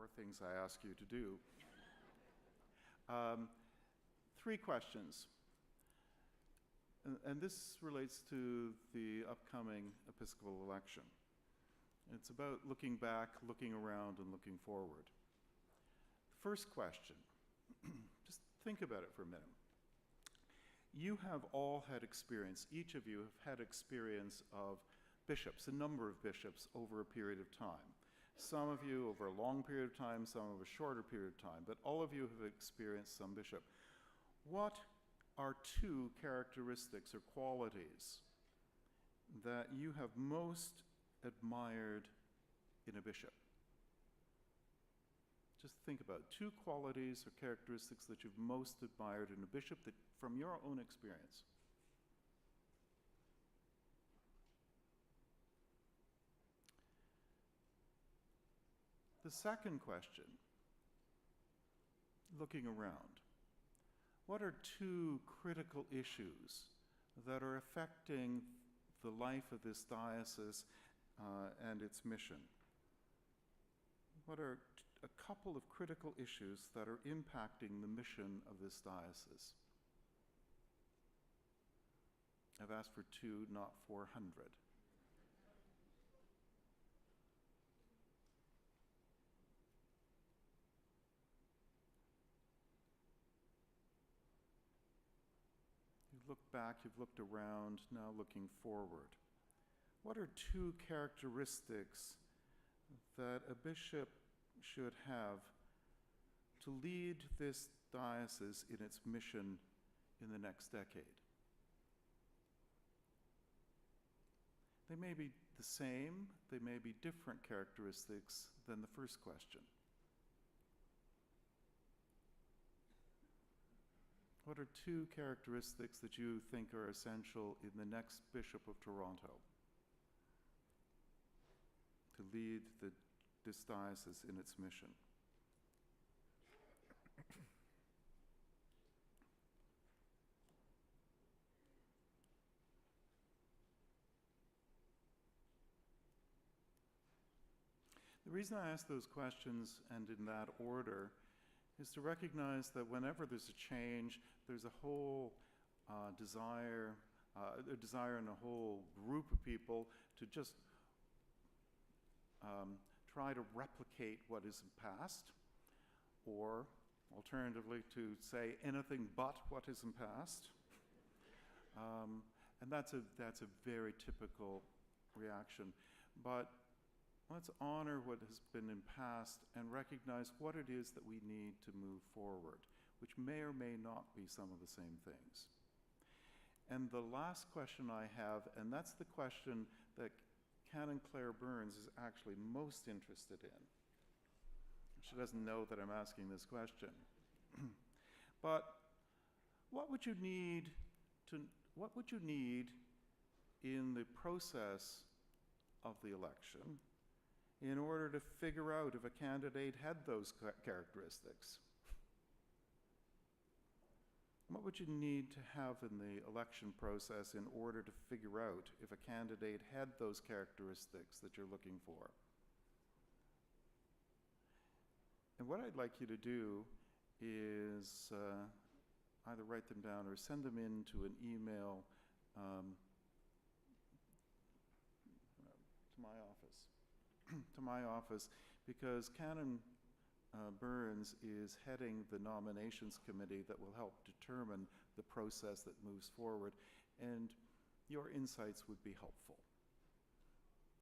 4 things I ask you to do. 3 questions. And this relates to the upcoming Episcopal election. It's about looking back, looking around, and looking forward. First question, just think about it for a minute. You have all had experience, each of you have had experience of bishops, a number of bishops over a period of time. Some of you over a long period of time, some over a shorter period of time, but all of you have experienced some bishop. What are 2 characteristics or qualities that you have most admired in a bishop? Just think about it. 2 qualities or characteristics that you've most admired in a bishop that, from your own experience. The second question, looking around. What are 2 critical issues that are affecting the life of this diocese and its mission? What are a couple of critical issues that are impacting the mission of this diocese? I've asked for 2, not 400. You've looked back, you've looked around, now looking forward. What are 2 characteristics that a bishop should have to lead this diocese in its mission in the next decade? They may be the same, they may be different characteristics than the first question. What are 2 characteristics that you think are essential in the next Bishop of Toronto to lead this diocese in its mission? The reason I ask those questions, and in that order, is to recognize that whenever there's a change, there's a whole desire in a whole group of people to just try to replicate what is past, or alternatively to say anything but what is in past. And that's a very typical reaction. But let's honor what has been in past and recognize what it is that we need to move forward, which may or may not be some of the same things. And the last question I have, and that's the question that Canon Claire Burns is actually most interested in. She doesn't know that I'm asking this question. But what would you need in the process of the election in order to figure out if a candidate had those characteristics? What would you need to have in the election process in order to figure out if a candidate had those characteristics that you're looking for? And what I'd like you to do is either write them down or send them in to an email to my office, because Canon Burns is heading the nominations committee that will help determine the process that moves forward, and your insights would be helpful.